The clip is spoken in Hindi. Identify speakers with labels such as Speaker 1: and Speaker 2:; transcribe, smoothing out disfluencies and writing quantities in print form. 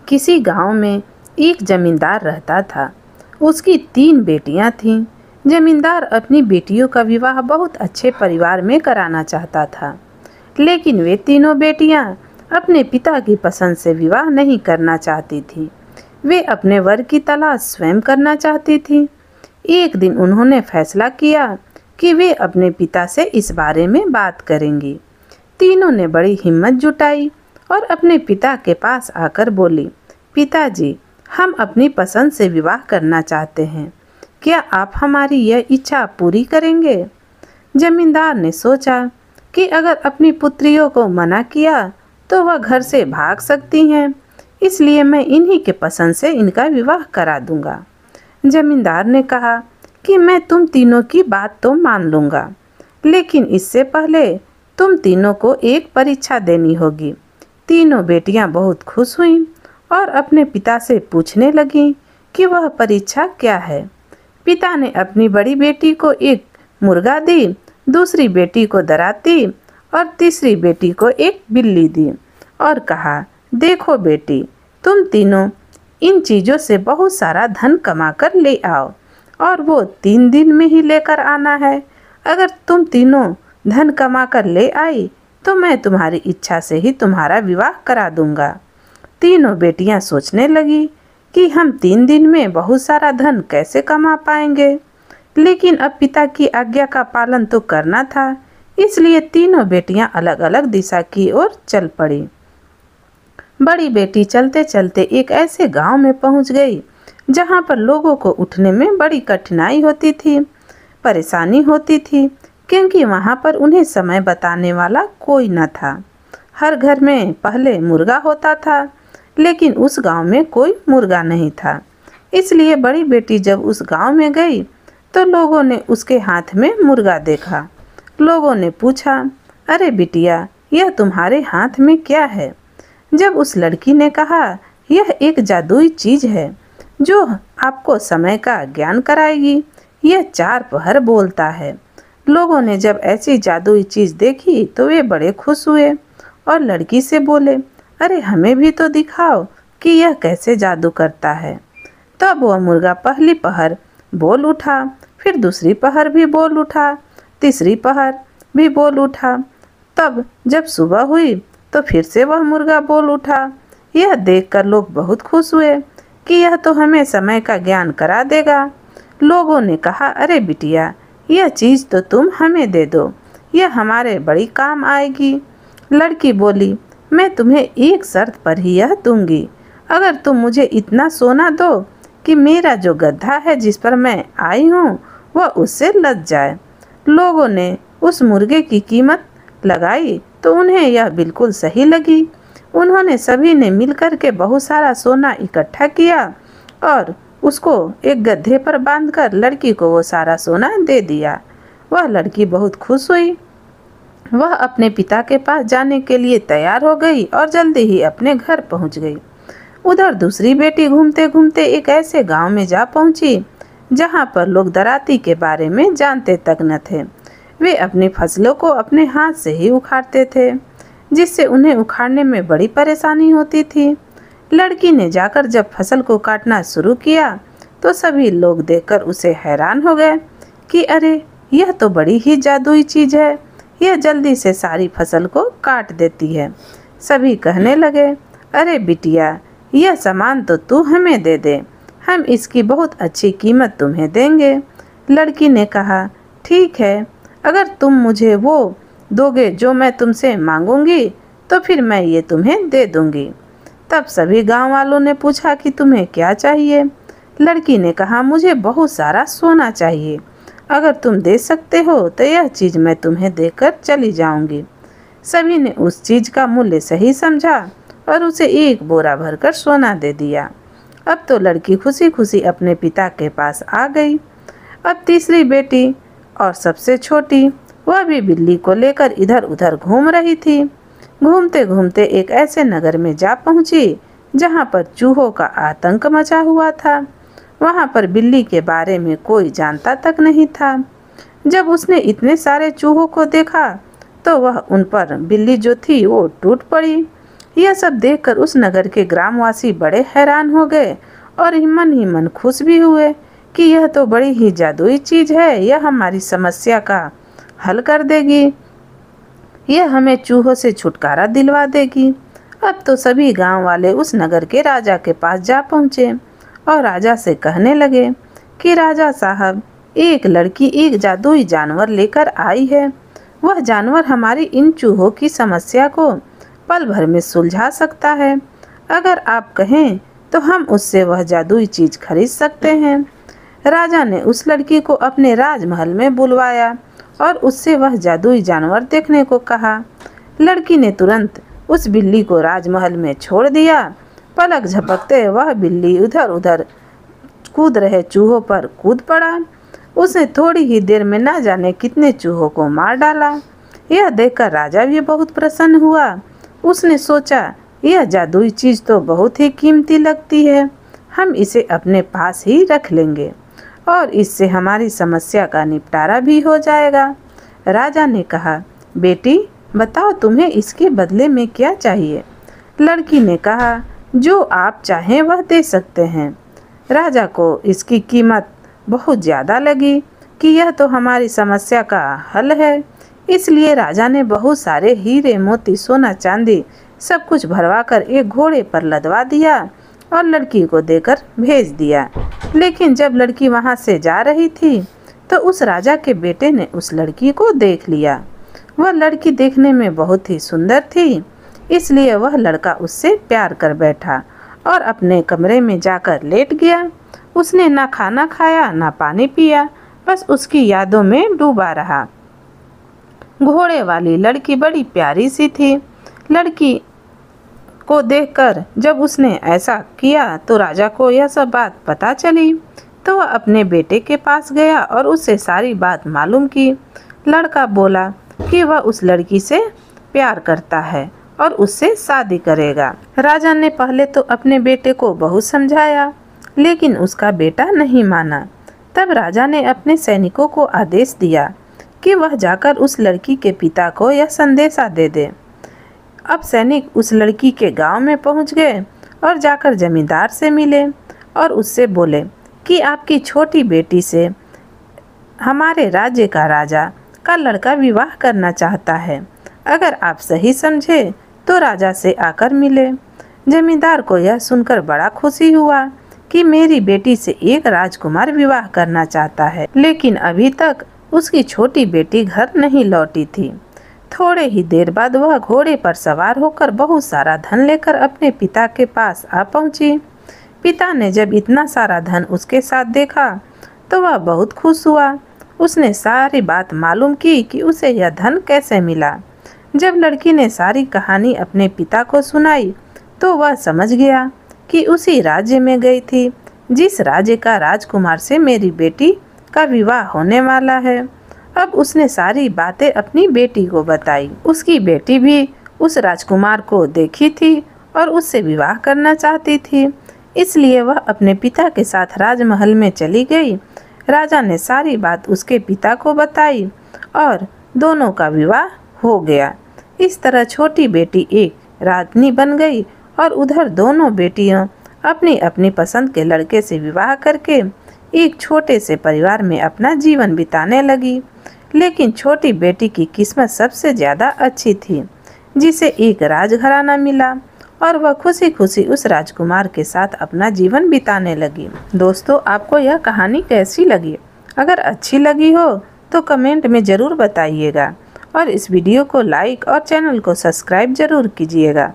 Speaker 1: किसी गांव में एक जमींदार रहता था। उसकी 3 बेटियां थीं। जमींदार अपनी बेटियों का विवाह बहुत अच्छे परिवार में कराना चाहता था, लेकिन वे तीनों बेटियां अपने पिता की पसंद से विवाह नहीं करना चाहती थीं। वे अपने वर की तलाश स्वयं करना चाहती थीं। एक दिन उन्होंने फैसला किया कि वे अपने पिता से इस बारे में बात करेंगी। तीनों ने बड़ी हिम्मत जुटाई और अपने पिता के पास आकर बोली, पिताजी, हम अपनी पसंद से विवाह करना चाहते हैं। क्या आप हमारी यह इच्छा पूरी करेंगे? जमींदार ने सोचा कि अगर अपनी पुत्रियों को मना किया तो वह घर से भाग सकती हैं, इसलिए मैं इन्हीं के पसंद से इनका विवाह करा दूंगा। जमींदार ने कहा कि मैं तुम तीनों की बात तो मान लूंगा, लेकिन इससे पहले तुम तीनों को एक परीक्षा देनी होगी। तीनों बेटियां बहुत खुश हुईं और अपने पिता से पूछने लगीं कि वह परीक्षा क्या है। पिता ने अपनी बड़ी बेटी को एक मुर्गा दी, दूसरी बेटी को दराती और तीसरी बेटी को एक बिल्ली दी और कहा, देखो बेटी, तुम तीनों इन चीज़ों से बहुत सारा धन कमा कर ले आओ और वो 3 दिन में ही लेकर आना है। अगर तुम तीनों धन कमा कर ले आई तो मैं तुम्हारी इच्छा से ही तुम्हारा विवाह करा दूंगा। तीनों बेटियां सोचने लगी कि हम 3 दिन में बहुत सारा धन कैसे कमा पाएंगे, लेकिन अब पिता की आज्ञा का पालन तो करना था, इसलिए तीनों बेटियां अलग अलग दिशा की ओर चल पड़ी। बड़ी बेटी चलते चलते एक ऐसे गांव में पहुंच गई जहां पर लोगों को उठने में बड़ी कठिनाई होती थी, परेशानी होती थी, क्योंकि वहां पर उन्हें समय बताने वाला कोई न था। हर घर में पहले मुर्गा होता था, लेकिन उस गांव में कोई मुर्गा नहीं था। इसलिए बड़ी बेटी जब उस गांव में गई तो लोगों ने उसके हाथ में मुर्गा देखा। लोगों ने पूछा, अरे बिटिया, यह तुम्हारे हाथ में क्या है? जब उस लड़की ने कहा, यह एक जादुई चीज है जो आपको समय का ज्ञान कराएगी, यह 4 पहर बोलता है। लोगों ने जब ऐसी जादुई चीज देखी तो वे बड़े खुश हुए और लड़की से बोले, अरे हमें भी तो दिखाओ कि यह कैसे जादू करता है। तब वह मुर्गा पहली पहर बोल उठा, फिर दूसरी पहर भी बोल उठा, तीसरी पहर भी बोल उठा। तब जब सुबह हुई तो फिर से वह मुर्गा बोल उठा। यह देखकर लोग बहुत खुश हुए कि यह तो हमें समय का ज्ञान करा देगा। लोगों ने कहा, अरे बिटिया, यह चीज़ तो तुम हमें दे दो, यह हमारे बड़ी काम आएगी। लड़की बोली, मैं तुम्हें एक शर्त पर ही यह दूंगी, अगर तुम मुझे इतना सोना दो कि मेरा जो गधा है जिस पर मैं आई हूँ वह उससे लद जाए। लोगों ने उस मुर्गे की कीमत लगाई तो उन्हें यह बिल्कुल सही लगी। उन्होंने सभी ने मिलकर के बहुत सारा सोना इकट्ठा किया और उसको एक गधे पर बांधकर लड़की को वो सारा सोना दे दिया। वह लड़की बहुत खुश हुई। वह अपने पिता के पास जाने के लिए तैयार हो गई और जल्दी ही अपने घर पहुंच गई। उधर दूसरी बेटी घूमते घूमते एक ऐसे गांव में जा पहुंची जहां पर लोग दराती के बारे में जानते तक न थे। वे अपनी फसलों को अपने हाथ से ही उखाड़ते थे, जिससे उन्हें उखाड़ने में बड़ी परेशानी होती थी। लड़की ने जाकर जब फसल को काटना शुरू किया तो सभी लोग देखकर उसे हैरान हो गए कि अरे, यह तो बड़ी ही जादुई चीज़ है, यह जल्दी से सारी फसल को काट देती है। सभी कहने लगे, अरे बिटिया, यह सामान तो तू हमें दे दे, हम इसकी बहुत अच्छी कीमत तुम्हें देंगे। लड़की ने कहा, ठीक है, अगर तुम मुझे वो दोगे जो मैं तुमसे मांगूंगी तो फिर मैं ये तुम्हें दे दूंगी। तब सभी गांव वालों ने पूछा कि तुम्हें क्या चाहिए। लड़की ने कहा, मुझे बहुत सारा सोना चाहिए, अगर तुम दे सकते हो तो यह चीज़ मैं तुम्हें देकर चली जाऊंगी। सभी ने उस चीज़ का मूल्य सही समझा और उसे 1 बोरा भरकर सोना दे दिया। अब तो लड़की खुशी खुशी अपने पिता के पास आ गई। अब तीसरी बेटी और सबसे छोटी, वह भी बिल्ली को लेकर इधर उधर घूम रही थी। घूमते घूमते एक ऐसे नगर में जा पहुंची जहां पर चूहों का आतंक मचा हुआ था। वहां पर बिल्ली के बारे में कोई जानता तक नहीं था। जब उसने इतने सारे चूहों को देखा तो वह उन पर बिल्ली जो थी वो टूट पड़ी। यह सब देखकर उस नगर के ग्रामवासी बड़े हैरान हो गए और ही मन खुश भी हुए कि यह तो बड़ी ही जादुई चीज है, यह हमारी समस्या का हल कर देगी, यह हमें चूहों से छुटकारा दिलवा देगी। अब तो सभी गांव वाले उस नगर के राजा के पास जा पहुंचे और राजा से कहने लगे कि राजा साहब, एक लड़की एक जादुई जानवर लेकर आई है। वह जानवर हमारी इन चूहों की समस्या को पल भर में सुलझा सकता है। अगर आप कहें तो हम उससे वह जादुई चीज खरीद सकते हैं। राजा ने उस लड़की को अपने राजमहल में बुलवाया और उससे वह जादुई जानवर देखने को कहा। लड़की ने तुरंत उस बिल्ली को राजमहल में छोड़ दिया। पलक झपकते वह बिल्ली उधर उधर कूद रहे चूहों पर कूद पड़ा। उसने थोड़ी ही देर में ना जाने कितने चूहों को मार डाला। यह देखकर राजा भी बहुत प्रसन्न हुआ। उसने सोचा, यह जादुई चीज तो बहुत ही कीमती लगती है, हम इसे अपने पास ही रख लेंगे और इससे हमारी समस्या का निपटारा भी हो जाएगा। राजा ने कहा, बेटी बताओ तुम्हें इसके बदले में क्या चाहिए। लड़की ने कहा, जो आप चाहें वह दे सकते हैं। राजा को इसकी कीमत बहुत ज़्यादा लगी कि यह तो हमारी समस्या का हल है। इसलिए राजा ने बहुत सारे हीरे मोती सोना चांदी सब कुछ भरवा कर एक घोड़े पर लदवा दिया और लड़की को देकर भेज दिया। लेकिन जब लड़की वहां से जा रही थी तो उस राजा के बेटे ने उस लड़की को देख लिया। वह लड़की देखने में बहुत ही सुंदर थी, इसलिए वह लड़का उससे प्यार कर बैठा और अपने कमरे में जाकर लेट गया। उसने ना खाना खाया ना पानी पिया, बस उसकी यादों में डूबा रहा। घोड़े वाली लड़की बड़ी प्यारी सी थी। लड़की को देखकर जब उसने ऐसा किया तो राजा को यह सब बात पता चली, तो वह अपने बेटे के पास गया और उससे सारी बात मालूम की। लड़का बोला कि वह उस लड़की से प्यार करता है और उससे शादी करेगा। राजा ने पहले तो अपने बेटे को बहुत समझाया, लेकिन उसका बेटा नहीं माना। तब राजा ने अपने सैनिकों को आदेश दिया कि वह जाकर उस लड़की के पिता को यह संदेशा दे दे। अब सैनिक उस लड़की के गांव में पहुंच गए और जाकर जमींदार से मिले और उससे बोले कि आपकी छोटी बेटी से हमारे राज्य का राजा का लड़का विवाह करना चाहता है। अगर आप सही समझे तो राजा से आकर मिले। जमींदार को यह सुनकर बड़ा खुशी हुआ कि मेरी बेटी से एक राजकुमार विवाह करना चाहता है, लेकिन अभी तक उसकी छोटी बेटी घर नहीं लौटी थी। थोड़े ही देर बाद वह घोड़े पर सवार होकर बहुत सारा धन लेकर अपने पिता के पास आ पहुंची। पिता ने जब इतना सारा धन उसके साथ देखा तो वह बहुत खुश हुआ। उसने सारी बात मालूम की कि उसे यह धन कैसे मिला। जब लड़की ने सारी कहानी अपने पिता को सुनाई तो वह समझ गया कि उसी राज्य में गई थी जिस राज्य का राजकुमार से मेरी बेटी का विवाह होने वाला है। अब उसने सारी बातें अपनी बेटी को बताई। उसकी बेटी भी उस राजकुमार को देखी थी और उससे विवाह करना चाहती थी, इसलिए वह अपने पिता के साथ राजमहल में चली गई। राजा ने सारी बात उसके पिता को बताई और दोनों का विवाह हो गया। इस तरह छोटी बेटी एक राजनी बन गई और उधर दोनों बेटियां अपनी अपनी पसंद के लड़के से विवाह करके एक छोटे से परिवार में अपना जीवन बिताने लगी। लेकिन छोटी बेटी की किस्मत सबसे ज़्यादा अच्छी थी, जिसे एक राजघराना मिला और वह खुशी खुशी उस राजकुमार के साथ अपना जीवन बिताने लगी। दोस्तों, आपको यह कहानी कैसी लगी? अगर अच्छी लगी हो तो कमेंट में ज़रूर बताइएगा और इस वीडियो को लाइक और चैनल को सब्सक्राइब ज़रूर कीजिएगा।